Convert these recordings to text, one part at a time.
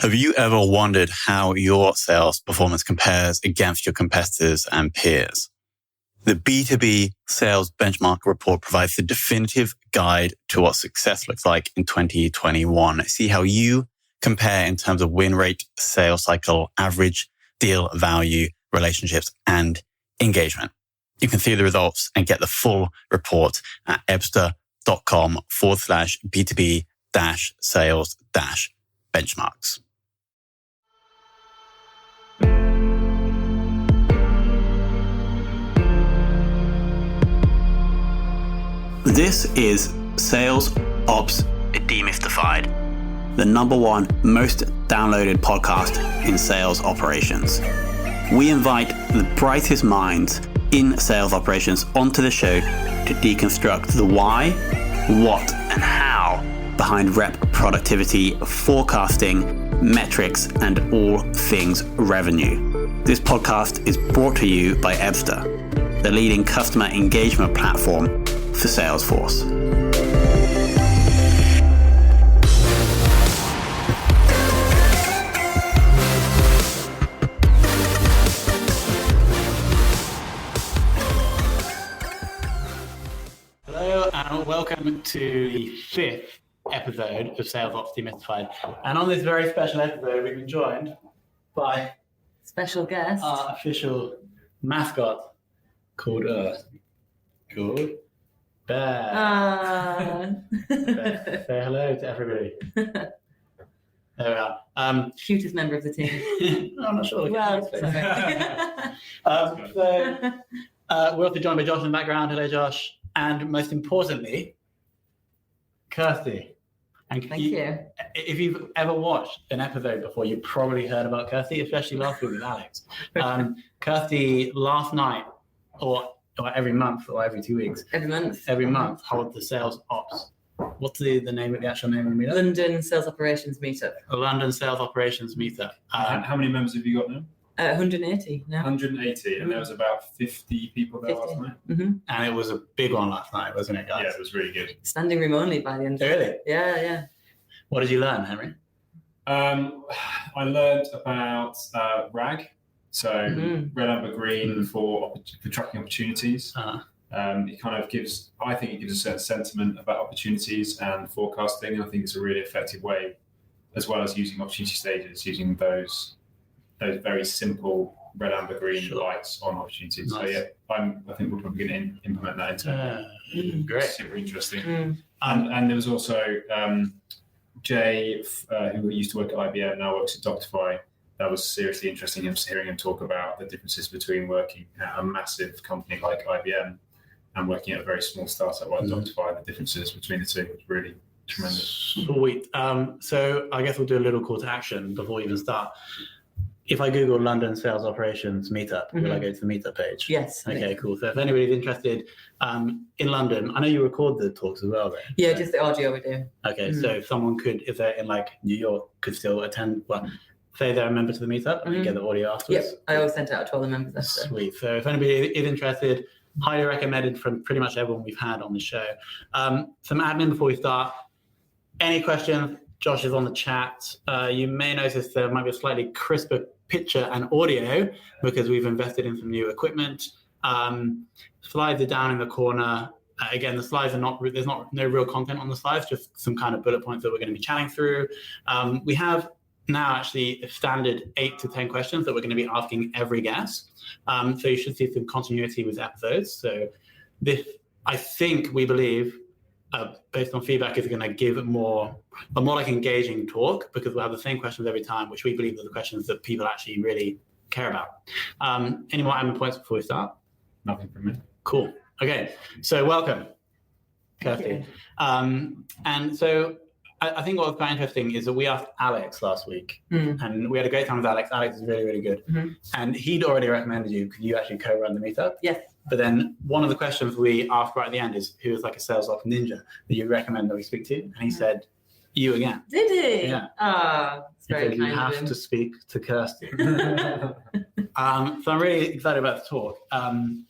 Have you ever wondered how your sales performance compares against your competitors and peers? The B2B Sales Benchmark Report provides the definitive guide to what success looks like in 2021. See how you compare in terms of win rate, sales cycle, average deal value, relationships, and engagement. You can see the results and get the full report at ebster.com/B2B-sales-benchmarks. This is Sales Ops Demystified, the #1 most downloaded podcast in sales operations. We invite the brightest minds in sales operations onto the show to deconstruct the why, what, and how behind rep productivity, forecasting, metrics, and all things revenue. This podcast is brought to you by Ebster, the leading customer engagement platform for Salesforce. Hello and welcome to the 5th episode of Sales Ops Demystified. And on this very special episode, we've been joined by special guest, our official mascot called Bear. Bear. Say hello to everybody. There we are. Cutest member of the team. I'm not sure. Well, we're also joined by Josh in the background. Hello, Josh. And most importantly, Kirsty. And Thank you. If you've ever watched an episode before, you've probably heard about Kirsty, especially last week with Alex. Kirsty last night, or every month, or every 2 weeks. Every month. Hold the Sales Ops. What's the name of the actual name of the meetup? London Sales Operations Meetup. A London Sales Operations Meetup. How many members have you got now? 180 now. 180, and there was about 50 people there last night. Mm-hmm. And it was a big one last night, wasn't it, guys? Yeah, it was really good. Standing room only by the end. Really? Yeah. What did you learn, Henry? I learned about RAG, so red, amber, green for tracking opportunities. It kind of gives, I think it gives a certain sentiment about opportunities and forecasting. I think it's a really effective way, as well as using opportunity stages, using those very simple red, amber, green lights on opportunities. Nice. So yeah, I think we're probably going to implement that into great. Super interesting. And there was also Jay, who used to work at IBM, now works at Doctify. That was seriously interesting, hearing him talk about the differences between working at a massive company like IBM and working at a very small startup like Doctify. The differences between the two was really tremendous. Sweet. So I guess we'll do a little call to action before we even start. If I Google London Sales Operations Meetup, will I go to the Meetup page? Yes. Okay, cool. So if anybody's interested in London, I know you record the talks as well, right? Yeah, just the audio we do. Okay, so if someone could, if they're in like New York, could still attend, say they're a member to the Meetup and get the audio afterwards? Yep, I always send it out to all the members after. Sweet. So if anybody is interested, highly recommended from pretty much everyone we've had on the show. Some admin before we start. Any questions? Josh is on the chat. You may notice there might be a slightly crisper picture and audio because we've invested in some new equipment. Slides are down in the corner. Again, the slides are there's no real content on the slides, just some kind of bullet points that we're going to be chatting through. We have now actually a standard 8 to 10 questions that we're going to be asking every guest. So you should see some continuity with episodes. So this, I think, we believe, based on feedback, is going to give a more like engaging talk because we'll have the same questions every time, which we believe are the questions that people actually really care about. Any more admin points before we start? Nothing from me. Cool. Okay. So welcome, Kirsty. And so I think what was quite interesting is that we asked Alex last week and we had a great time with Alex. Alex is really, really good. And he'd already recommended you because you actually co-run the meetup. Yes. But then one of the questions we asked right at the end is who is like a sales ops ninja that you recommend that we speak to? And he said, you again. Did he? Yeah. It's very You kind of have him. to speak to Kirsty. So I'm really excited about the talk. I'm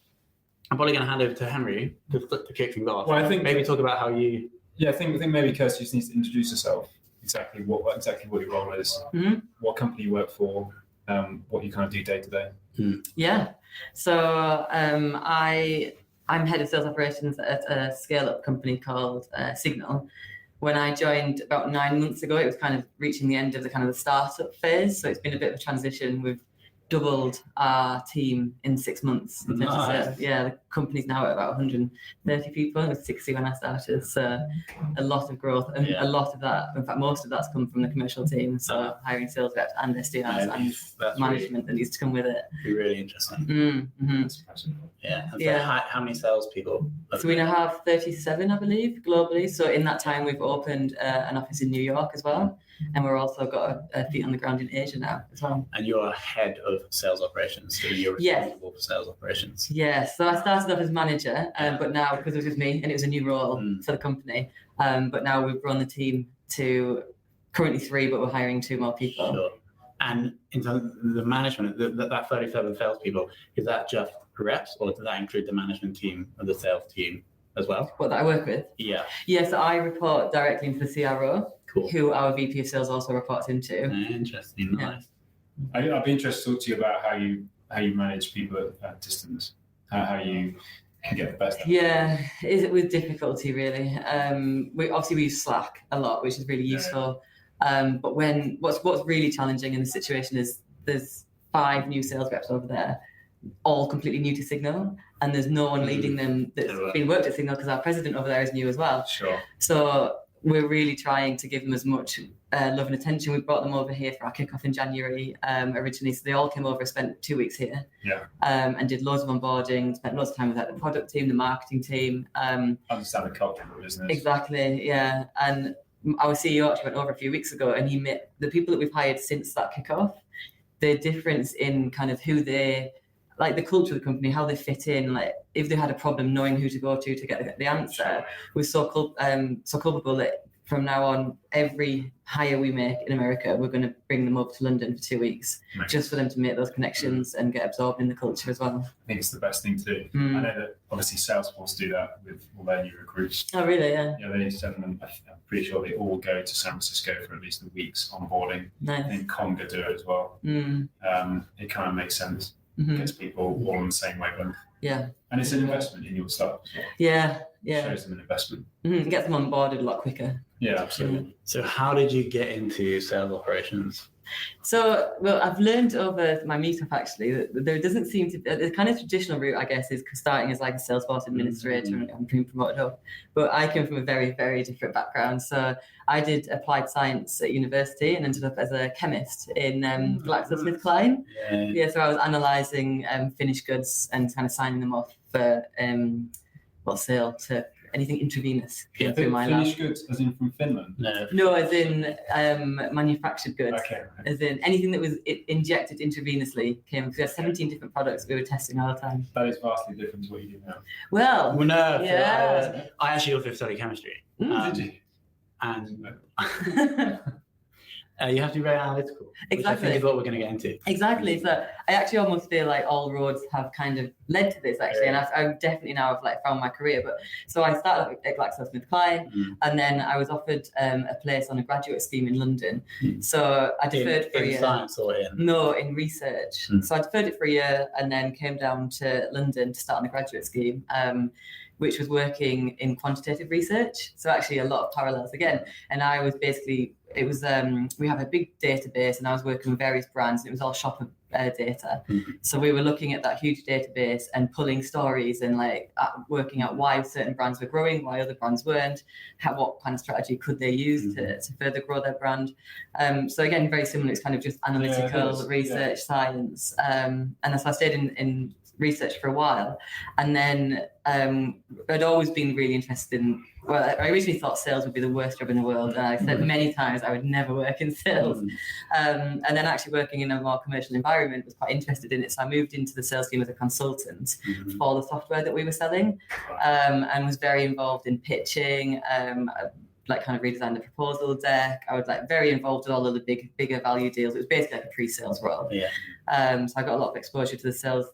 probably going to hand over to Henry to kick things off. Well, I think maybe talk about how you... Yeah, I think maybe Kirsty just needs to introduce herself. exactly what your role is, what company you work for, what you kind of do day to day. Yeah. So I'm head of sales operations at a scale-up company called Signal. When I joined about 9 months ago, it was kind of reaching the end of the startup phase. So it's been a bit of a transition. We've doubled our team in 6 months. In terms of sales. Yeah, the company's now at about 130 people. It was 60 when I started. So a lot of growth, and a lot of that, in fact, most of that's come from the commercial team. So hiring sales reps and SDRs and management that needs to come with it. Be really interesting. That's impressive. Yeah. And so how many salespeople? So we now have 37, I believe, globally. So in that time, we've opened an office in New York as well. And we're also got a feet on the ground in Asia now as well. And you're head of sales operations, so you're responsible for sales operations. Yeah, so I started off as manager, but now, because it was just me and it was a new role for the company, but now we've grown the team to currently 3, but we're hiring 2 more people. Sure. And in terms of the management, that 37 salespeople, is that just reps, or does that include the management team or the sales team as well? What, that I work with? Yeah. Yes, I report directly into the CRO, who our VP of sales also reports into. Interesting, nice. I'd be interested to talk to you about how you manage people at distance, how you can get the best out of them. Yeah, it with difficulty really. We use Slack a lot, which is really useful. But what's really challenging in the situation is there's 5 new sales reps over there, all completely new to Signal, and there's no one leading them that's been worked at Signal, because our president over there is new as well. Sure. So we're really trying to give them as much love and attention. We brought them over here for our kickoff in January originally. So they all came over, spent 2 weeks here, and did loads of onboarding, spent lots of time with the product team, the marketing team. Understand the culture of the business. Exactly, yeah. And our CEO actually went over a few weeks ago, and he met the people that we've hired since that kickoff. The difference in kind of who they, like the culture of the company, how they fit in, like if they had a problem, knowing who to go to get the answer, was so culpable that from now on, every hire we make in America, we're going to bring them up to London for 2 weeks, just for them to make those connections and get absorbed in the culture as well. I think it's the best thing to do. I know that obviously Salesforce do that with all their new recruits. Oh, really? Yeah. Yeah, they send them. I'm pretty sure they all go to San Francisco for at least a week's onboarding. Nice. I think Conga do it as well. It kind of makes sense. Gets people all on the same wavelength. Yeah. And it's an investment in your staff as well. Yeah. It shows them an investment. Gets them onboarded a lot quicker. Yeah, absolutely. So how did you get into sales operations? So, well, I've learned over my meetup actually that there doesn't seem to be the kind of traditional route, I guess, is starting as like a Salesforce administrator and being promoted up. But I came from a very, very different background. So I did applied science at university and ended up as a chemist in GlaxoSmithKline. So I was analysing finished goods and kind of signing them off for sale to anything intravenous came through my lab. Finished goods, as in from Finland? No, as in manufactured goods. Okay. As in anything that was injected intravenously came. We had 17 different products we were testing all the time. That is vastly different to what you do now. Well, no, yeah. I actually also studied chemistry. Did you? And you have to be very analytical. Exactly. Which I think is what we're going to get into. Exactly. So I actually almost feel like all roads have kind of led to this actually, and I definitely now have found my career. But so I started at GlaxoSmithKline, and then I was offered a place on a graduate scheme in London. So I deferred for a year. In science or in? No, in research. So I deferred it for a year and then came down to London to start on the graduate scheme. Which was working in quantitative research. So actually a lot of parallels again. And I was basically, we have a big database and I was working with various brands and it was all shopper data. So we were looking at that huge database and pulling stories and working out why certain brands were growing, why other brands weren't, what kind of strategy could they use to further grow their brand. So again, very similar, it's kind of just analytical research, science. And so I stayed in research for a while, and then I'd always been really interested in, well, I originally thought sales would be the worst job in the world, and I said many times I would never work in sales. And then actually working in a more commercial environment, was quite interested in it, so I moved into the sales team as a consultant for the software that we were selling, and was very involved in pitching, kind of redesigned the proposal deck. I was very involved with all of the bigger value deals. It was basically like a pre-sales role. So I got a lot of exposure to the sales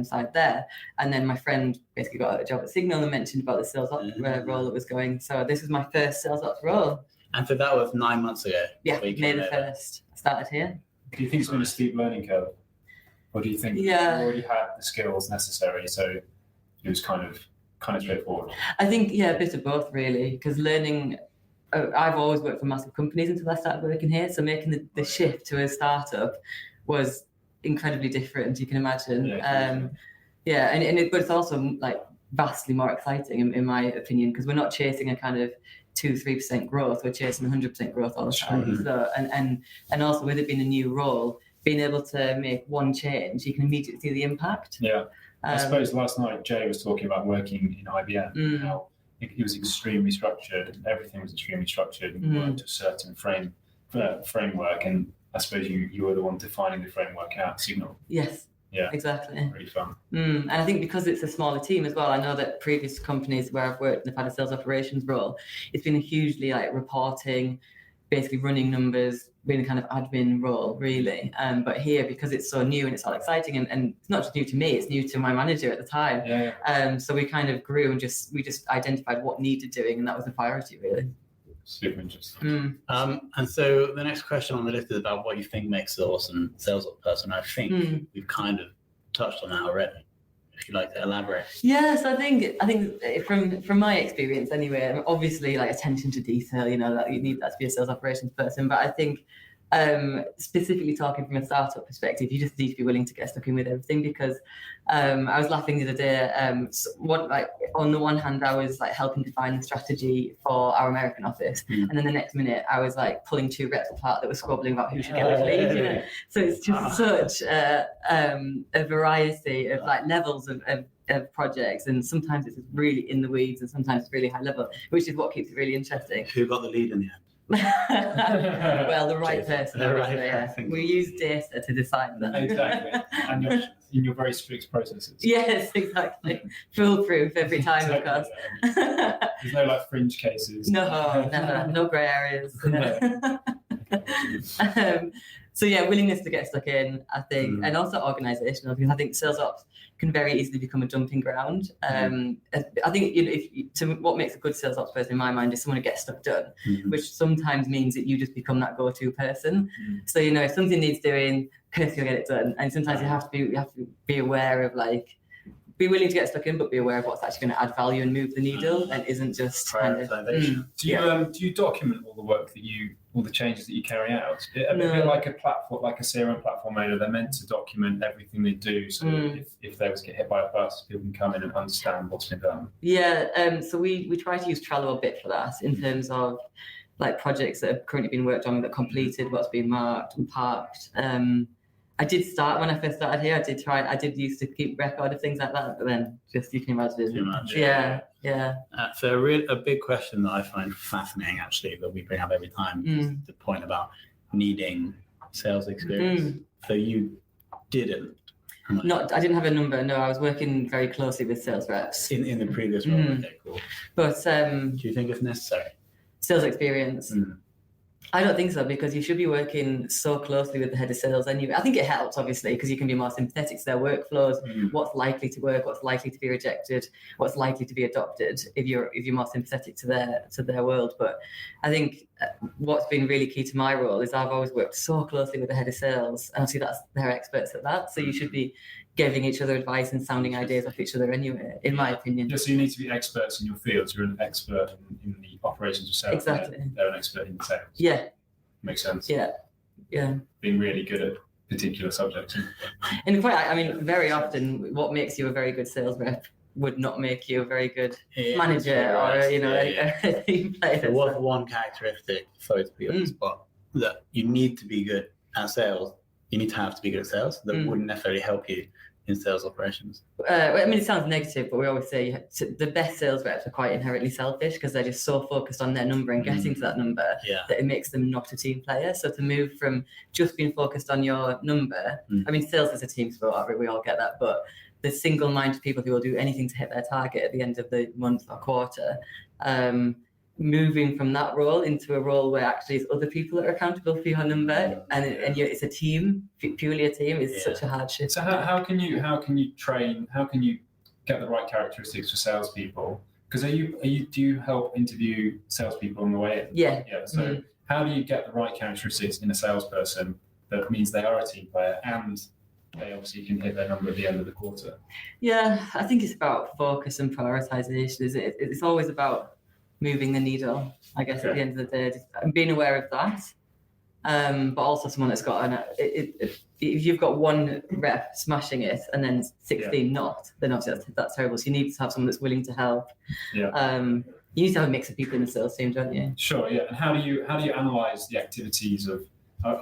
side there, and then my friend basically got a job at Signal and mentioned about the sales ops role that was going. So this was my first sales ops role. And so that was 9 months ago. Yeah, May the 1st. I started here. Do you think it's been a steep learning curve? Or do you think you already had the skills necessary, so it was kind of straightforward? I think, a bit of both, really, because learning... I've always worked for massive companies until I started working here, so making the shift to a startup was incredibly different, you can imagine. But it's also like vastly more exciting in my opinion, because we're not chasing a kind of 2-3% growth, we're chasing 100% growth all the time. So and also with it being a new role, being able to make one change, you can immediately see the impact. Yeah. I suppose last night Jay was talking about working in IBM, how it was extremely structured, everything was extremely structured, and worked to a certain framework, and I suppose you were the one defining the framework at Signal. Yes. Yeah, exactly. Really fun. And I think because it's a smaller team as well, I know that previous companies where I've worked and have had a sales operations role, it's been a hugely like reporting, basically running numbers, being a kind of admin role, really. But here, because it's so new and it's all exciting, and it's not just new to me, it's new to my manager at the time. So we kind of grew and we just identified what needed doing, and that was the priority, really. Super interesting. And so the next question on the list is about what you think makes an awesome sales person. I think we've kind of touched on that already. If you'd like to elaborate. Yes, I think from my experience anyway, obviously like attention to detail, that you need that to be a sales operations person. But I think specifically talking from a startup perspective, you just need to be willing to get stuck in with everything, because I was laughing the other day. On the one hand, I was like helping define the strategy for our American office, and then the next minute I was like pulling 2 reps apart that were squabbling about who should get which lead. So it's just such a variety of like levels of projects, and sometimes it's really in the weeds, and sometimes it's really high level, which is what keeps it really interesting. Who got the lead in the end? Well, the right person. We use data to decide that. Exactly. And in your very strict processes. Yes, exactly. Foolproof every time, of course. There's no like fringe cases. No grey areas. So willingness to get stuck in, I think, and also organisational, because I think sales ops can very easily become a dumping ground. I think what makes a good sales ops person in my mind is someone who gets stuff done, which sometimes means that you just become that go-to person. So if something needs doing, Kirsty will get it done, and sometimes you have to be aware of like, be willing to get stuck in, but be aware of what's actually going to add value and move the needle, and isn't just prioritization. Do you document all the work all the changes that you carry out? A bit like a platform, like a CRM platform owner, they're meant to document everything they do, so if they was to get hit by a bus, people can come in and understand what's been done. So we try to use Trello a bit for that, in terms of like projects that have currently been worked on, that completed, what's been marked and parked. I did start when I first started here. I did used to keep record of things like that, but then just you can imagine. Too much. Yeah. So a big question that I find fascinating, actually, that we bring up every time, is the point about needing sales experience. So you didn't. I didn't have a number. No, I was working very closely with sales reps in the previous role. Okay, cool. But do you think it's necessary? Sales experience. I don't think so, because you should be working so closely with the head of sales anyway. I think it helps, obviously, because you can be more sympathetic to their workflows, what's likely to work, what's likely to be rejected, what's likely to be adopted if you're more sympathetic to their world. But I think what's been really key to my role is I've always worked so closely with the head of sales, and obviously they're experts at that. So you should be giving each other advice and sounding ideas off each other anyway, in my opinion. Yeah, so you need to be experts in your fields. You're an expert in the operations of sales. Exactly. They're an expert in sales. Yeah. Makes sense. Yeah. Being really good at particular subjects. And very often what makes you a very good sales rep would not make you a very good manager or a team player. So what's one characteristic, sorry to be on the spot, that you need to be good at sales, you need to have to be good at sales, that wouldn't necessarily help you in sales operations? It sounds negative, but we always say the best sales reps are quite inherently selfish, because they're just so focused on their number and getting to that number that it makes them not a team player. So to move from just being focused on your number, sales is a team sport, we all get that, but the single-minded people who will do anything to hit their target at the end of the month or quarter, moving from that role into a role where actually it's other people that are accountable for your number, and it's a team, purely a team, is such a hard shift. So how can you train? How can you get the right characteristics for salespeople Because do you help interview salespeople on the way in? Yeah. Yeah. So how do you get the right characteristics in a salesperson that means they are a team player and they obviously can hit their number at the end of the quarter? Yeah, I think it's about focus and prioritization. It's always about moving the needle, I guess, at the end of the day. And being aware of that. But also someone that's got if you've got one rep smashing it and then 16 not, then obviously that's terrible. So you need to have someone that's willing to help. Yeah. You need to have a mix of people in the sales team, don't you? Sure. Yeah. And how do you analyze the activities of? We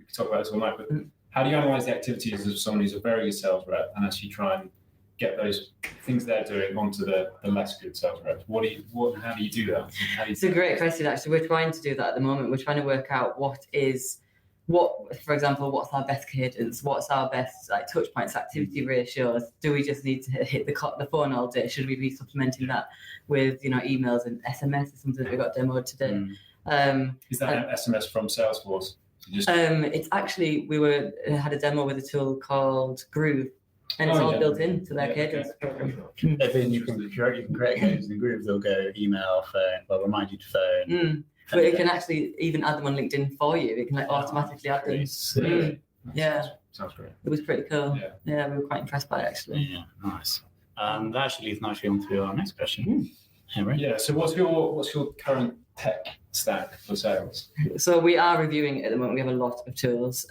could talk about this all night, but how do you analyze the activities of someone who's a very good sales rep and actually try and get those things they're doing onto the less good sales reps? How do you do that? It's a great question, actually. We're trying to do that at the moment. We're trying to work out for example, what's our best cadence? What's our best touch points, activity ratios? Do we just need to hit the phone all day? Should we be supplementing that with emails and SMS or something that we got demoed today? Is that an SMS from Salesforce? It's actually had a demo with a tool called Groove. And it's all built into their cadence program. Then you can create cadence in Groove. They'll go email, phone, they'll remind you to phone. But it can actually even add them on LinkedIn for you. It can automatically add them. Yeah. Sounds great. It was pretty cool. Yeah, we were quite impressed by it, actually. Yeah, nice. That actually leads nicely on to our next question. Henry? Yeah, so what's your current tech stack for sales? So we are reviewing it at the moment. We have a lot of tools.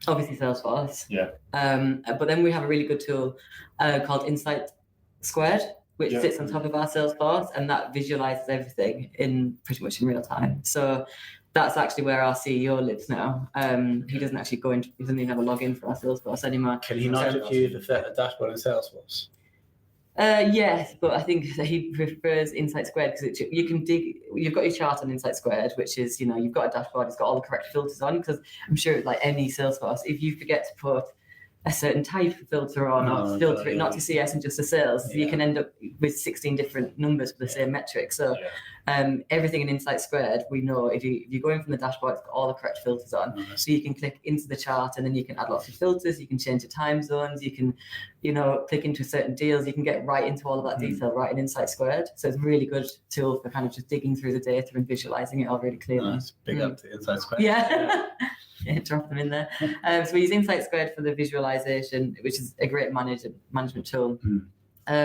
Obviously Salesforce. Yeah. But then we have a really good tool called Insight Squared, which sits on top of our Salesforce, and that visualizes everything pretty much in real time. So that's actually where our CEO lives now. He doesn't actually he doesn't even have a login for our Salesforce anymore. Can he not just use a dashboard in Salesforce? Yes, but I think that he prefers Insight Squared because you can you've got your chart on Insight Squared, which is, you've got a dashboard, it's got all the correct filters on, because I'm sure like any Salesforce, if you forget to put a certain type of filter on or filter it not to CS and just to sales, you can end up with 16 different numbers for the same metric. So everything in Insight Squared, we know if you go in from the dashboard, it's got all the correct filters on. So you can click into the chart and then you can add lots of filters, you can change the time zones, you can, click into certain deals, you can get right into all of that detail right in Insight Squared. So it's a really good tool for kind of just digging through the data and visualizing it all really clearly. Nice. Big up to Insight Squared. Yeah. Drop them in there. So we use Insight Squared for the visualization, which is a great management tool.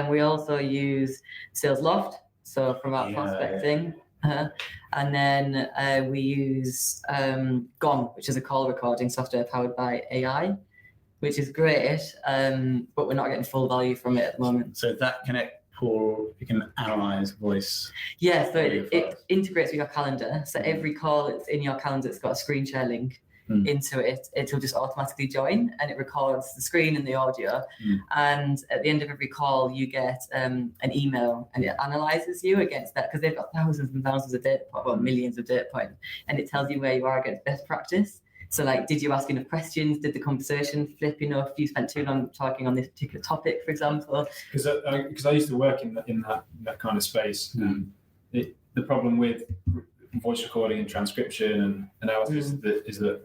We also use Sales Loft, so from our prospecting. And then we use Gone, which is a call recording software powered by AI, which is great, but we're not getting full value from it at the moment. So that you can analyze voice. Yeah, so it integrates with your calendar. So every call it's in your calendar, it's got a screen share link into it. It'll just automatically join, and it records the screen and the audio. And at the end of every call, you get an email, and it analyzes you against that, because they've got thousands and thousands of data points, well, millions of data points, and it tells you where you are against best practice. So, like, did you ask enough questions? Did the conversation flip? If you spent too long talking on this particular topic, for example. Because I used to work in that kind of space. The problem with voice recording and transcription and analysis is that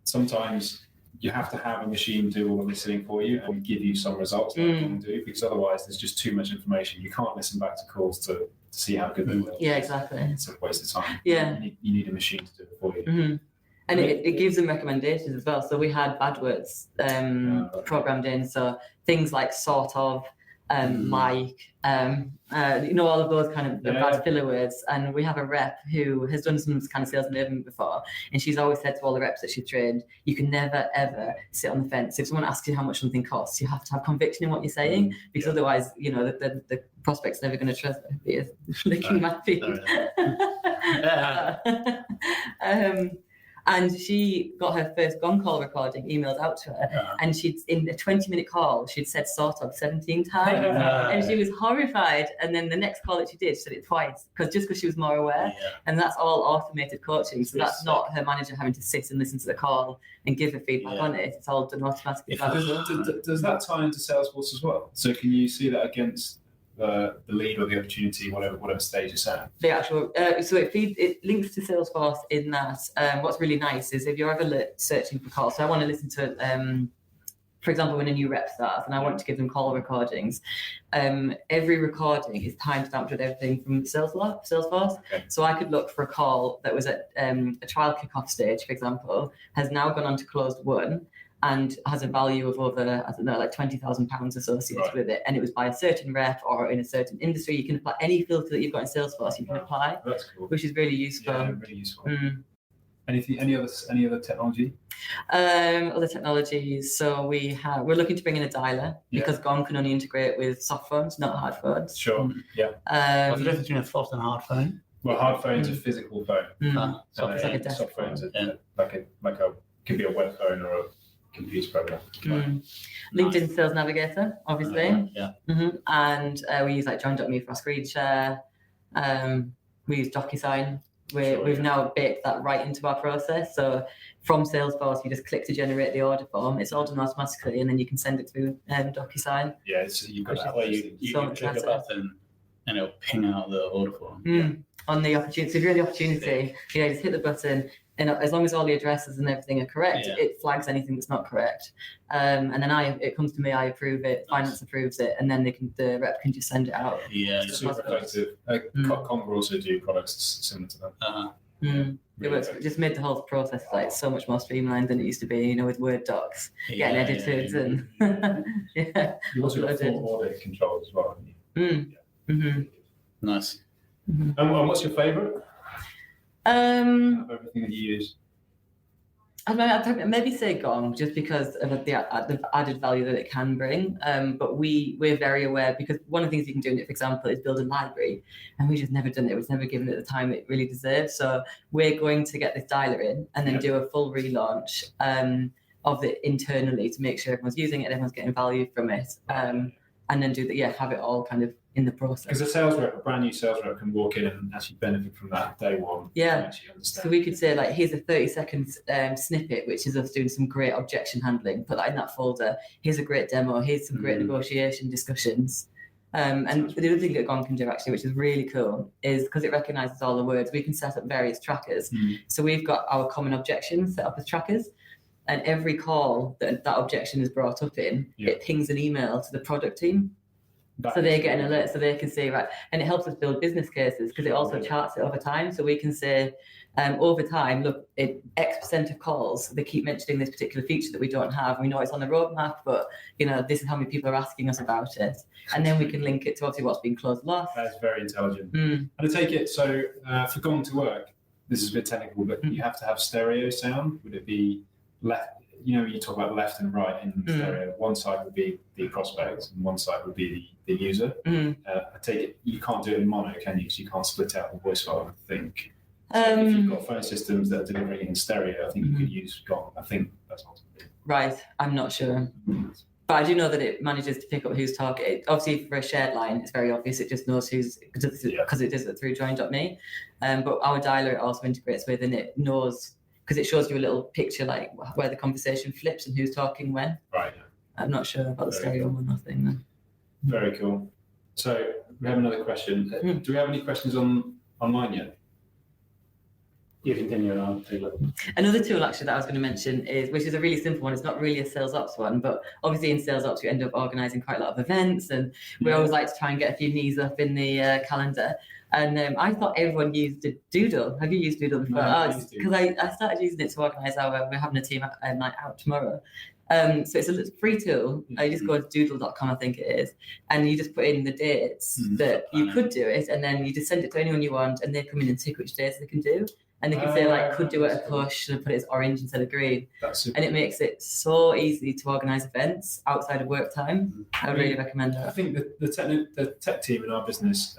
sometimes you have to have a machine do all the listening for you and give you some results that you can do, because otherwise there's just too much information. You can't listen back to calls to see how good they were. Yeah, exactly. It's a waste of time. Yeah. You need a machine to do it for you. And it gives them recommendations as well. So we had bad words programmed in. So things like sort of, like, all of those kind of bad filler words. And we have a rep who has done some kind of sales enablement before, and she's always said to all the reps that she's trained, you can never ever sit on the fence. If someone asks you how much something costs, you have to have conviction in what you're saying, because otherwise, the prospect's never going to trust you. Looking at feet. And she got her first Gone call recording emailed out to her, and in a 20-minute call, she'd said sort of 17 times, and she was horrified. And then the next call that she did, she said it twice, because she was more aware. And that's all automated coaching, so that's not her manager having to sit and listen to the call and give her feedback on it. It's all done automatically. Does that tie into Salesforce as well? So can you see that against the lead or the opportunity, whatever stage it's at? The actual so it links to Salesforce in that. What's really nice is if you're ever searching for calls. So I want to listen to for example, when a new rep starts and I want to give them call recordings, every recording is timestamped with everything from Salesforce. Okay. So I could look for a call that was at a trial kickoff stage, for example, has now gone on to closed won and has a value of over, I don't know, like £20,000 associated with it. And it was by a certain rep or in a certain industry. You can apply any filter that you've got in Salesforce, you can apply, That's cool. which is really useful. Yeah, really useful. Any other technology? Other technologies. So we're looking to bring in a dialer because Gong can only integrate with soft phones, not hard phones. Sure. Yeah. What's the difference between a soft and hard phone? Well, hard phone's a physical phone. So it's like a desk soft phone's phone. could be a web phone or a computer program. LinkedIn Sales Navigator, obviously. Yeah. And we use like Join.me for our screen share. We use DocuSign. We've now baked that right into our process. So from Salesforce, you just click to generate the order form. It's all done automatically, and then you can send it through DocuSign. Yeah, you've got that way. You so click a button and it'll ping out the order form. On the opportunity. So if you're in the opportunity, just hit the button. And as long as all the addresses and everything are correct, it flags anything that's not correct. And then it comes to me, I approve it, finance approves it, and then the rep can just send it out. Yeah, it's super effective. Conver also do products similar to that. Really it works. It just made the whole process like so much more streamlined than it used to be, with Word docs getting edited and You also got full audit control as well, haven't you? Nice. And what's your favourite? Of everything that you use? I'd maybe say Gong, just because of the added value that it can bring. But we're very aware, because one of the things you can do in it, for example, is build a library, and we've just never done it. It was never given it the time it really deserves. So we're going to get this dialer in and then do a full relaunch of it internally to make sure everyone's using it and everyone's getting value from it. And then have it all kind of in the process. Because a brand new sales rep can walk in and actually benefit from that day one. Yeah. So we could say, like, here's a 30-second snippet, which is us doing some great objection handling. Put that in that folder. Here's a great demo. Here's some great negotiation discussions. And the other thing that Gong can do, actually, which is really cool, is because it recognises all the words, we can set up various trackers. So we've got our common objections set up as trackers. And every call that objection is brought up in, it pings an email to the product team. So they get an alert, so they can see, right, and it helps us build business cases because it also charts it over time. So we can say, over time, look, X% of calls, they keep mentioning this particular feature that we don't have. We know it's on the roadmap, but this is how many people are asking us about it, and then we can link it to obviously what's been closed lost. That's very intelligent. And I take it, so for Gong to work, this is a bit technical, but you have to have stereo sound. Would it be left? You talk about left and right in stereo. One side would be the prospect, and one side would be the user. I take it you can't do it in mono, can you? Because you can't split out the voice file, I think. So if you've got phone systems that are delivering it in stereo, I think you could use Gong. I think that's ultimately. Right, I'm not sure. But I do know that it manages to pick up who's talking. Obviously, for a shared line, it's very obvious. It just knows who's, because it does it through Join.me. But our dialer it also integrates with, and it knows, because it shows you a little picture like where the conversation flips and who's talking when. Right. I'm not sure about the stereo one or thing. Very cool. So we have another question. Do we have any questions online yet? You continue on. Another tool actually that I was going to mention which is a really simple one. It's not really a sales ops one, but obviously in sales ops you end up organising quite a lot of events, and we always like to try and get a few knees up in the calendar. And I thought everyone used Doodle. Have you used Doodle before? Because I started using it to organise we're having a team night out tomorrow. So it's a free tool. You just go to doodle.com, I think it is, and you just put in the dates that you could do it, and then you just send it to anyone you want, and they come in and tick which dates they can do. And they can say, like, could do it a push, and put it as orange instead of green. And it makes it so easy to organise events outside of work time. I would really recommend that. I think the tech team in our business,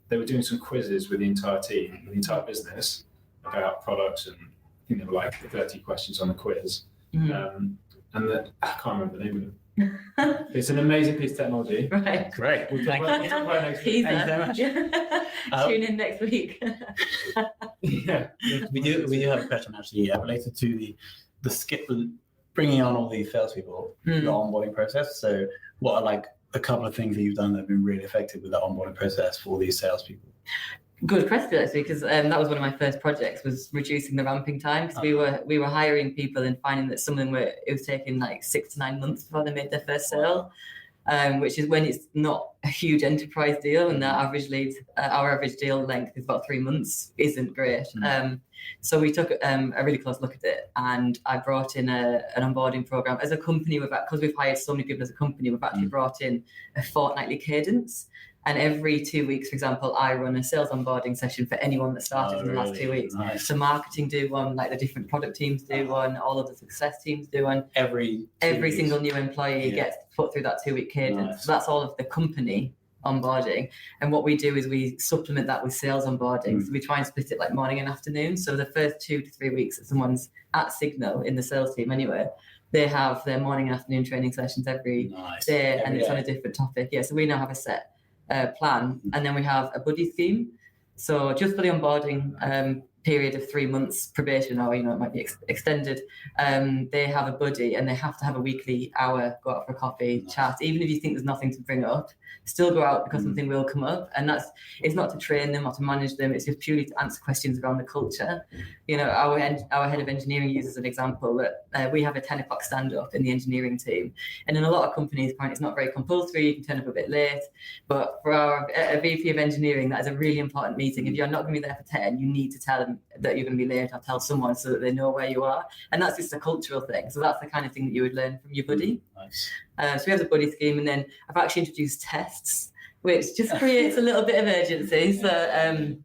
they were doing some quizzes with the entire team, with the entire business, about products, and I think there were like 30 questions on the quiz. And I can't remember the name of them. It's an amazing piece of technology. Right. Great. We'll talk about it next week. Thank you so much. Tune in next week. We do have a question actually related to the skip, bringing on all these salespeople, the onboarding process. So what are like a couple of things that you've done that have been really effective with the onboarding process for these salespeople? Good question, actually, because that was one of my first projects, was reducing the ramping time, because we were hiring people and finding that some of them it was taking like 6 to 9 months before they made their first sale, which is when it's not a huge enterprise deal, and our average deal length is about 3 months, isn't great. So we took a really close look at it, and I brought in an onboarding program. As a company, because we've hired so many people as a company, we've actually brought in a fortnightly cadence. And every 2 weeks, for example, I run a sales onboarding session for anyone that started in the last 2 weeks. Nice. So marketing do one, like the different product teams do one, all of the success teams do one. Every single new employee gets put through that 2 week cadence. Nice. So that's all of the company onboarding. And what we do is we supplement that with sales onboarding. So we try and split it like morning and afternoon. So the first 2 to 3 weeks that someone's at Signal in the sales team anyway, they have their morning and afternoon training sessions every day, and it's on a different topic. Yeah, so we now have a set plan, and then we have a buddy scheme. So just for the onboarding period of 3 months probation, or it might be extended, they have a buddy, and they have to have a weekly hour, go out for a coffee, chat. Even if you think there's nothing to bring up, still go out, because something will come up. And it's not to train them or to manage them, it's just purely to answer questions around the culture. Our head of engineering uses an example that we have a 10 o'clock stand up in the engineering team, and in a lot of companies apparently it's not very compulsory, you can turn up a bit late, but for a VP of engineering, that is a really important meeting. If you're not going to be there for 10, you need to tell them that you're going to be late, or tell someone, so that they know where you are. And that's just a cultural thing, so that's the kind of thing that you would learn from your buddy. Nice. So we have the buddy scheme, and then I've actually introduced tests, which just creates a little bit of urgency. So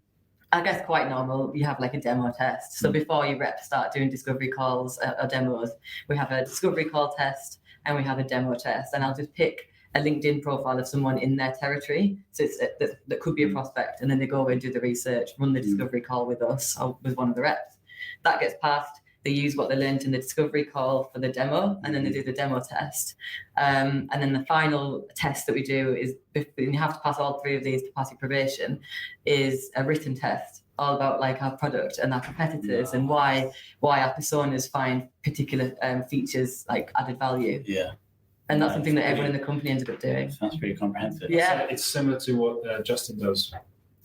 I guess quite normal, you have like a demo test. So before your reps start doing discovery calls or demos, we have a discovery call test and we have a demo test. And I'll just pick a LinkedIn profile of someone in their territory. So that could be a prospect, and then they go away and do the research, run the discovery call with us or with one of the reps. That gets passed. They use what they learned in the discovery call for the demo, and then they do the demo test. And then the final test that we do is, and you have to pass all 3 of these to pass your probation, is a written test all about like our product and our competitors and why our personas find particular features like added value. Yeah. And that's something that everyone in the company ended up doing. Sounds pretty comprehensive. Yeah. So it's similar to what Justin does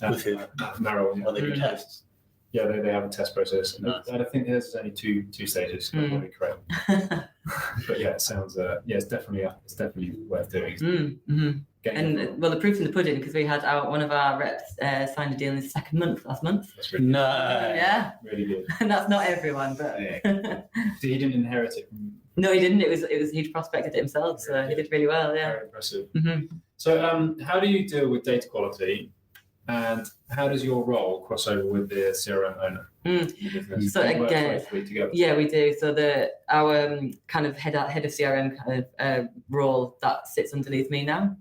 at Merrill. Well, they do tests. Yeah, they have a test process. And Nice. I think there's only two stages. Probably correct. But yeah, it sounds. It's definitely worth doing. And well, the proof's in the pudding, because we had one of our reps signed a deal in the second month last month. That's really Yeah, really good. and that's not everyone, but So he didn't inherit it from. no, he didn't. It was he'd prospected it himself, so he did really well. Yeah. Very impressive. Mm-hmm. So, how do you deal with data quality, and how does your role cross over with the CRM owner? So Do you work again, closely together? yeah, we do. So our kind of head of CRM kind of role that sits underneath me now.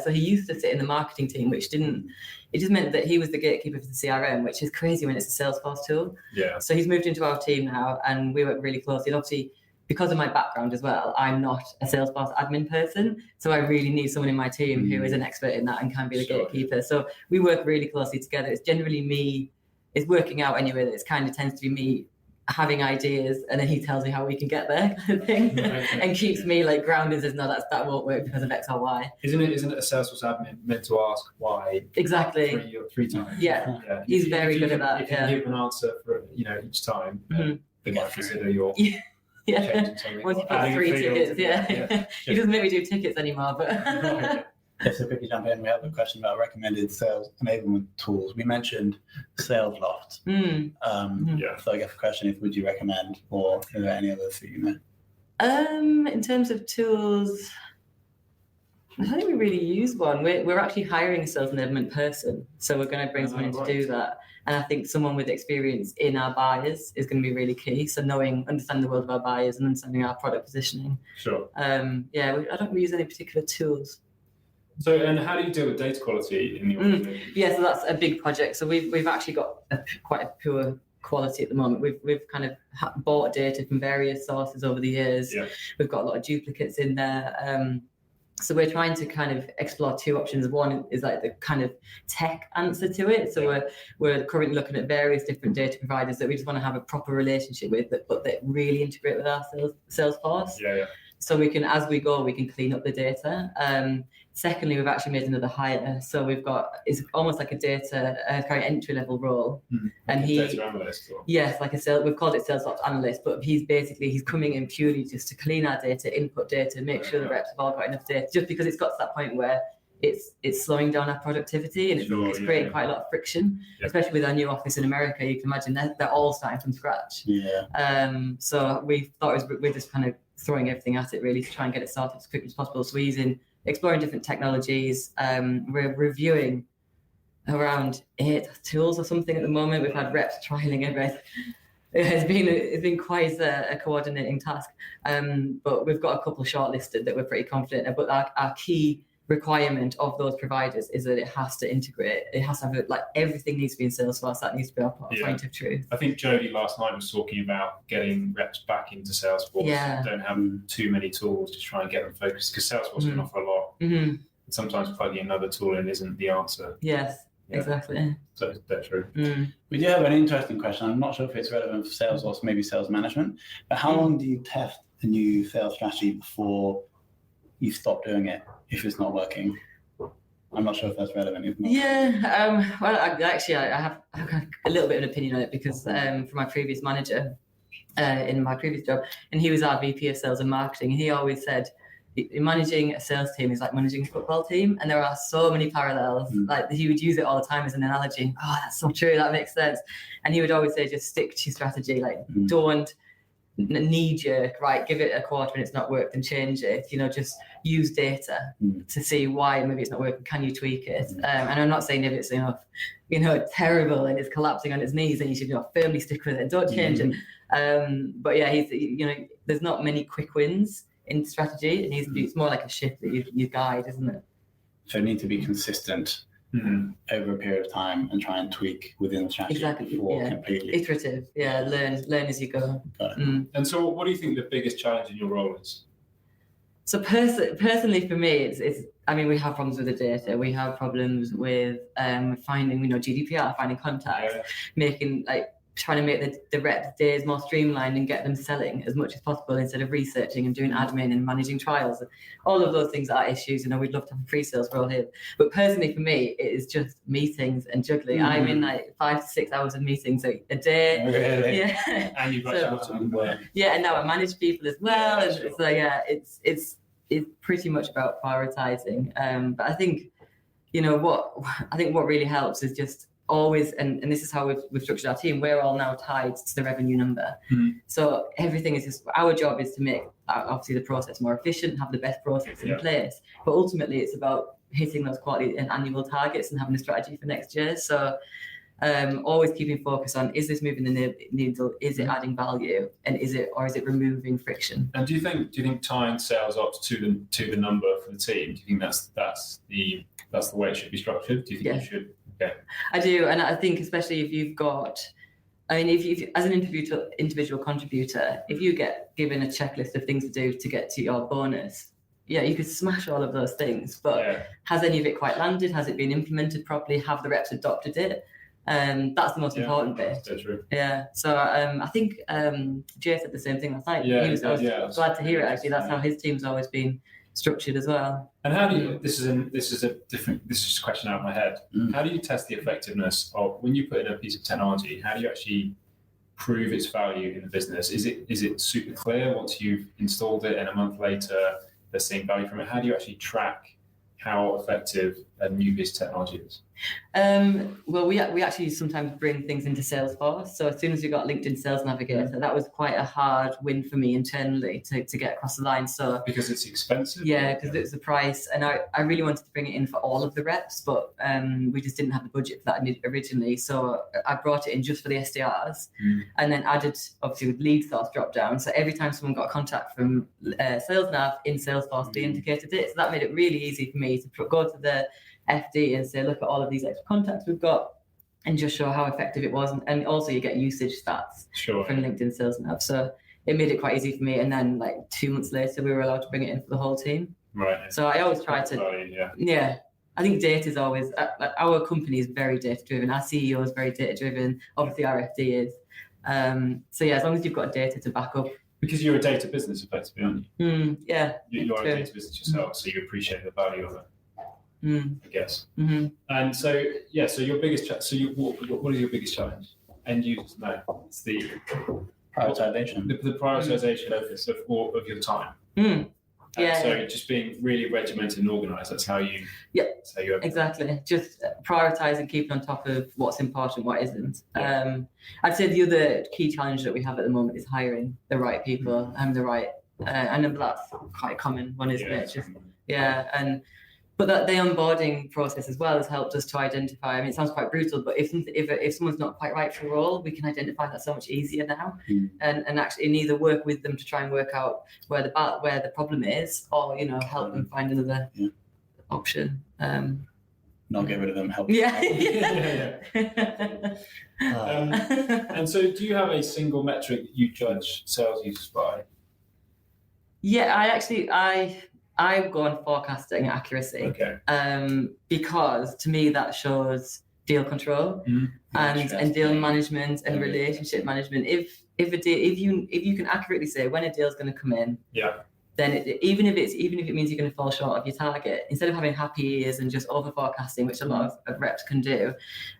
So he used to sit in the marketing team, which it just meant that he was the gatekeeper for the CRM, which is crazy when it's a Salesforce tool. Yeah. So he's moved into our team now, and we work really closely. And obviously, because of my background as well, I'm not a Salesforce admin person, so I really need someone in my team who is an expert in that and can be the gatekeeper. So we work really closely together. It's generally me. It's working out anyway. That it kind of tends to be me having ideas, and then he tells me how we can get there, kind of thing, and keeps me like grounded. As no, that won't work because of X or Y. Isn't it a Salesforce admin meant to ask why? Exactly. Three times. Yeah. He's very good at that. If you give an answer for each time, they might consider your. Yeah. Once you put 3 tickets, he doesn't make me do tickets anymore, but. Just to quickly jump in, we have a question about recommended sales enablement tools. We mentioned SalesLoft. So I guess the question is, would you recommend, or are there any others that you know? In terms of tools, I don't think we really use one. We're actually hiring a sales enablement person, so we're going to bring someone in to do that. And I think someone with experience in our buyers is going to be really key. So understanding the world of our buyers and understanding our product positioning. Sure. I don't use any particular tools. So, and how do you deal with data quality in the organization? Yeah, so that's a big project. So we've actually got quite a poor quality at the moment. We've kind of bought data from various sources over the years. Yeah. We've got a lot of duplicates in there. So we're trying to kind of explore 2 options. One is like the kind of tech answer to it. So we're currently looking at various different data providers that we just want to have a proper relationship with, but that really integrate with our Salesforce. Yeah. so we can, as we go, we can clean up the data. Secondly, we've actually made another hire, so it's almost like a data kind of entry level role, and data analyst. Yes, like we've called it sales ops analyst, but he's coming in purely just to clean our data, input data, make sure the reps have all got enough data, just because it's got to that point where it's slowing down our productivity, and it's creating quite a lot of friction, especially with our new office in America. You can imagine they're all starting from scratch. So we thought we're just kind of throwing everything at it really to try and get it started as quickly as possible. So we're exploring different technologies. We're reviewing around 8 tools or something at the moment. We've had reps trialing everything. It's been quite a coordinating task, but we've got a couple shortlisted that we're pretty confident in. But our key requirement of those providers is that it has to integrate. It has to have everything needs to be in Salesforce. That needs to be our point of truth. I think Jodie last night was talking about getting reps back into Salesforce. Don't have too many tools to try and get them focused, because Salesforce can offer a lot. And sometimes plugging another tool in isn't the answer. Yes, exactly. So that's true. We do have an interesting question. I'm not sure if it's relevant for sales or maybe sales management, but how long do you test a new sales strategy before you stop doing it if it's not working? I'm not sure if that's relevant. If not. Well, I have a little bit of an opinion on it, because for my previous manager in my previous job, and he was our VP of sales and marketing, and he always said, managing a sales team is like managing a football team, and there are so many parallels. Like, he would use it all the time as an analogy. Oh, that's so true, that makes sense. And he would always say, just stick to your strategy. Don't knee-jerk, right, give it a quarter and it's not worked and change it. Just use data to see why maybe it's not working. Can you tweak it? And I'm not saying if it's terrible and it's collapsing on its knees, then you should firmly stick with it, don't change it. But there's not many quick wins in strategy. It's more like a ship that you guide, isn't it? So you need to be consistent over a period of time and try and tweak within the strategy before completely. Iterative, learn as you go. And so what do you think the biggest challenge in your role is? So personally for me, it's we have problems with the data. We have problems with finding, GDPR, finding contacts, trying to make the rep days more streamlined and get them selling as much as possible instead of researching and doing admin and managing trials. All of those things are issues. We'd love to have a pre-sales role here. But personally for me, it is just meetings and juggling. I'm in 5 to 6 hours of meetings a day. Really? Yeah. And you've got to work. Yeah, and now I manage people as well. It's pretty much about prioritizing. But I think, what really helps is just always, and this is how we've structured our team, we're all now tied to the revenue number. So everything is just, our job is to make obviously the process more efficient, have the best process in place, but ultimately it's about hitting those quarterly and annual targets and having a strategy for next year. So always keeping focus on, is this moving the needle, is it adding value, and is it removing friction? And do you think tying sales ops to the number for the team, do you think that's the way it should be structured? Do you think you should? Yeah. I do, and I think especially if you've got, if you as an individual contributor, if you get given a checklist of things to do to get to your bonus, you could smash all of those things, but has any of it quite landed? Has it been implemented properly? Have the reps adopted it? That's the most important bit. That's true. Yeah. So I think Jay said the same thing last night. I was glad to hear it. Actually, that's how his team's always been structured as well. And how do you? This is just a question out of my head. How do you test the effectiveness of, when you put in a piece of technology? How do you actually prove its value in the business? Is it super clear once you've installed it and a month later they're seeing value from it? How do you actually track how effective a new piece of technology is? Well, we actually sometimes bring things into Salesforce. So as soon as we got LinkedIn Sales Navigator, that was quite a hard win for me internally to get across the line. So because it's expensive? Yeah, because it's the price. And I really wanted to bring it in for all of the reps, but we just didn't have the budget for that originally. So I brought it in just for the SDRs and then added, obviously, with lead source drop down. So every time someone got a contact from Sales Nav in Salesforce, they indicated it. So that made it really easy for me to go to the FD and say, look at all of these extra contacts we've got, and just show how effective it was. And also you get usage stats from LinkedIn Sales Nav. So it made it quite easy for me. And then 2 months later, we were allowed to bring it in for the whole team. Right. So I always try to, I think data is always, our company is very data driven. Our CEO is very data driven. Obviously our FD is. So as long as you've got data to back up Because you're a data business, effectively, aren't you? Yeah. You're a data business yourself, so you appreciate the value of it. I guess. And so, so your biggest what is your biggest challenge? End users, no, it's the prioritization. The prioritization of your time. So just being really regimented and organised. That's how you. Yeah. That's how you. Exactly. Just prioritising, keeping on top of what's important, what isn't. I'd say the other key challenge that we have at the moment is hiring the right people and the right. I know that's quite a common one, isn't it? Just, but that the onboarding process as well has helped us to identify. I mean, it sounds quite brutal, but if someone's not quite right for a role, we can identify that so much easier now, and actually either work with them to try and work out where the problem is, or help them find another option. Not get rid of them. Help. And so, do you have a single metric that you judge sales users by? Yeah, I go on forecasting accuracy, because to me that shows deal control and deal management and relationship management. If you can accurately say when a deal's going to come in, then even if it means you're going to fall short of your target, instead of having happy ears and just over forecasting, which a lot of reps can do,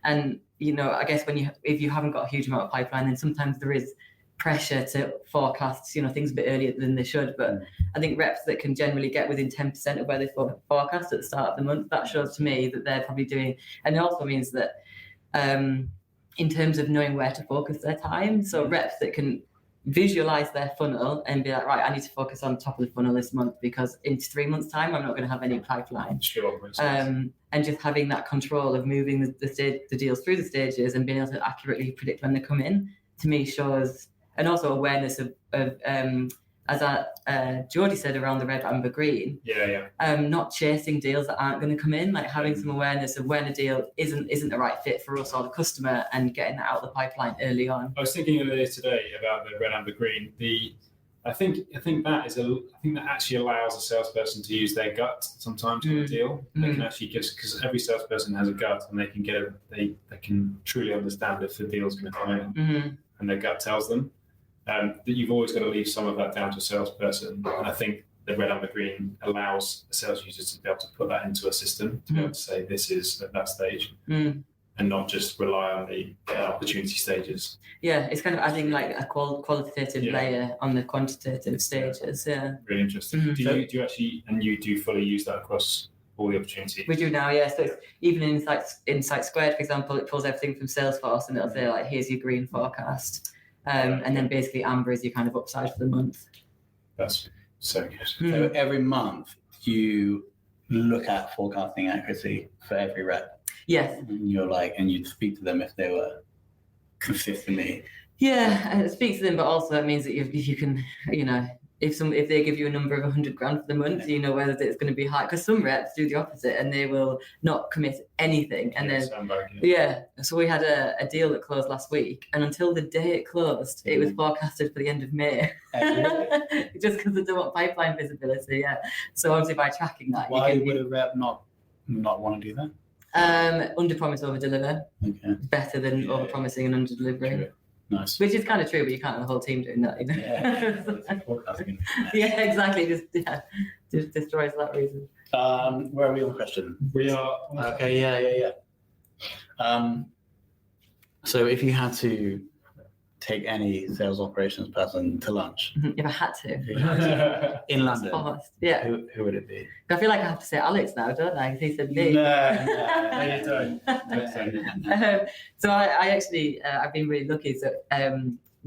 and I guess if you haven't got a huge amount of pipeline, then sometimes there is pressure to forecast things a bit earlier than they should, but I think reps that can generally get within 10% of where they forecast at the start of the month, that shows to me that they're probably doing, and it also means that in terms of knowing where to focus their time, so reps that can visualize their funnel and be like, right, I need to focus on top of the funnel this month because in 3 months time I'm not going to have any pipeline. And just having that control of moving the deals through the stages and being able to accurately predict when they come in, to me shows. And also awareness of as Geordie said around the red, amber, green. Not chasing deals that aren't going to come in, like having some awareness of when a deal isn't the right fit for us or the customer, and getting that out of the pipeline early on. I was thinking earlier today about the red, amber, green. I think that actually allows a salesperson to use their gut sometimes on a deal. They can actually because every salesperson has a gut, and they can truly understand if the deal's going to come in, and their gut tells them. That you've always got to leave some of that down to a salesperson, and I think the red, amber, green allows a sales user to be able to put that into a system to be able to say this is at that stage, and not just rely on the opportunity stages. Yeah, it's kind of adding like a qualitative layer on the quantitative stages. Yeah, really interesting. Do you actually, and you do fully use that across all the opportunities? We do now, yeah. So it's, even in Insight Squared, for example, it pulls everything from Salesforce, and it'll say like, here's your green forecast. And then basically amber is your kind of upside for the month. That's so good. So every month you look at forecasting accuracy for every rep. Yes. And you'd speak to them if they were consistently. Yeah, and speak to them, but also that means that if you can, if they give you a number of 100 grand for the month, you know whether it's going to be high. Because some reps do the opposite, and they will not commit anything. And so we had a deal that closed last week, and until the day it closed, it was forecasted for the end of May. Just because they don't want pipeline visibility. Yeah. So obviously by tracking that, why would a rep not want to do that? Under promise, over deliver. Okay. Better than over promising and under delivering. Nice. Which is kind of true, but you can't have the whole team doing that, Yeah, exactly. Just destroys that reason. Where are we on question? We are. Okay, yeah. So if you had to take any sales operations person to lunch, if I had to, in London, yeah, who would it be? I feel like I have to say Alex now, don't I? He said me. No, you don't. So I actually I've been really lucky. So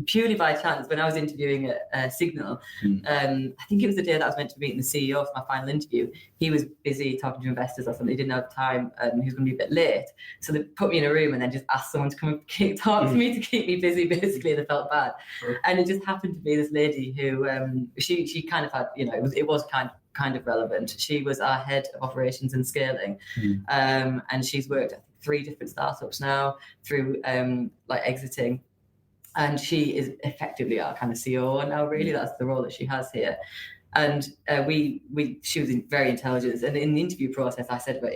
purely by chance, when I was interviewing at Signal, I think it was the day that I was meant to be meeting the CEO for my final interview. He was busy talking to investors or something. He didn't have time. He was going to be a bit late. So they put me in a room and then just asked someone to come and talk to me to keep me busy, basically. They felt bad. And it just happened to be this lady who, she kind of had, it was kind of relevant. She was our head of operations and scaling. And she's worked at 3 different startups now through exiting. And she is effectively our kind of COO now, really. That's the role that she has here. And she was very intelligent. And in the interview process, I said, but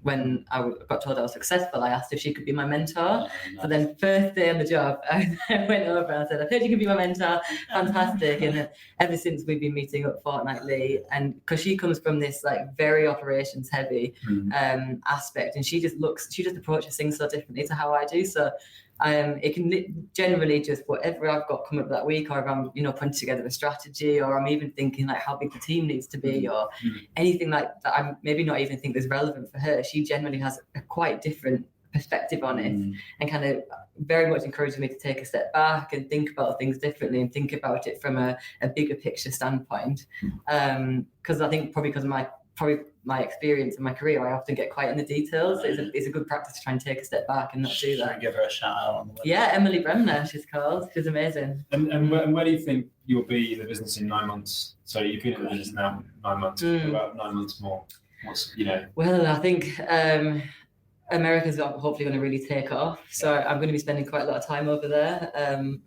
when I got told I was successful, I asked if she could be my mentor. Nice. So then first day on the job, I went over and I said, I've heard you can be my mentor, fantastic. And then ever since we've been meeting up fortnightly, and because she comes from this like very operations heavy aspect, and she just approaches things so differently to how I do. So it can generally just whatever I've got coming up that week, or if I'm, putting together a strategy, or I'm even thinking like how big the team needs to be, or anything like that, I maybe not even think is relevant for her. She generally has a quite different perspective on it, and kind of very much encourages me to take a step back and think about things differently and think about it from a bigger picture standpoint. Because I think probably because of my experience in my career, I often get quite in the details. It's a good practice to try and take a step back and not do that. Should we give her a shout out on the website? Yeah, Emily Bremner, she's called. She's amazing. And where do you think you'll be in the business in 9 months? So you've been in the business now 9 months, about 9 months more. Well, I think America's hopefully going to really take off. So I'm going to be spending quite a lot of time over there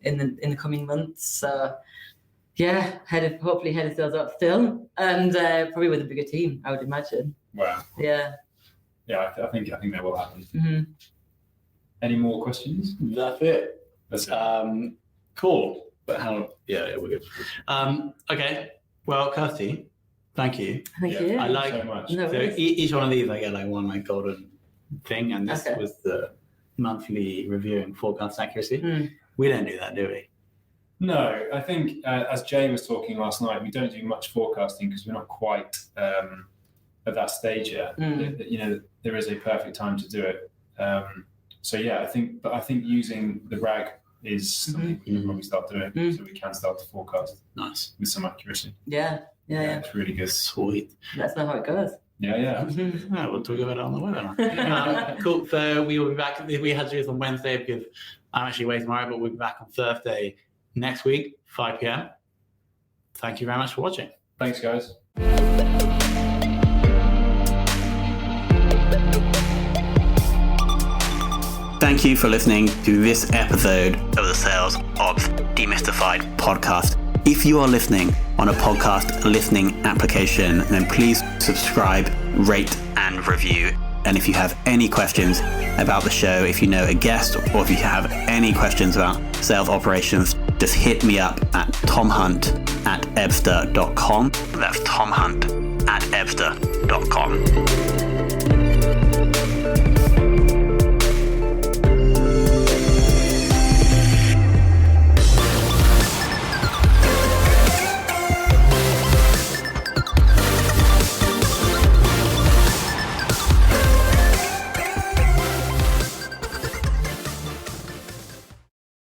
in the coming months. So yeah, hopefully head of sales up still, and probably with a bigger team, I would imagine. Wow. Yeah. Yeah, I think that will happen. Mm-hmm. Any more questions? That's it. That's it. Cool. But we're good. Okay. Well, Kirsty, thank you. Thank you. I like so much. No so worries. each one of these I get like one like golden thing, and this Okay. was the monthly review and forecast accuracy. Mm. We don't do that, do we? No, I think as Jay was talking last night, we don't do much forecasting because we're not quite at that stage yet. There is a perfect time to do it. So yeah, I think using the RAG is something we can probably start doing, so we can start to forecast Nice. with some accuracy. Yeah. It's really good. Sweet. Let's know how it goes. Yeah. Yeah, we'll talk about it on the webinar. Cool. So we will be back. We had to do this on Wednesday because I'm actually away tomorrow, but we'll be back on Thursday next week, 5 p.m. Thank you very much for watching. Thanks, guys. Thank you for listening to this episode of the Sales Ops Demystified podcast. If you are listening on a podcast listening application, then please subscribe, rate, and review. And if you have any questions about the show, if you know a guest, or if you have any questions about sales operations, just hit me up at tomhunt@ebster.com. That's tomhunt@ebster.com.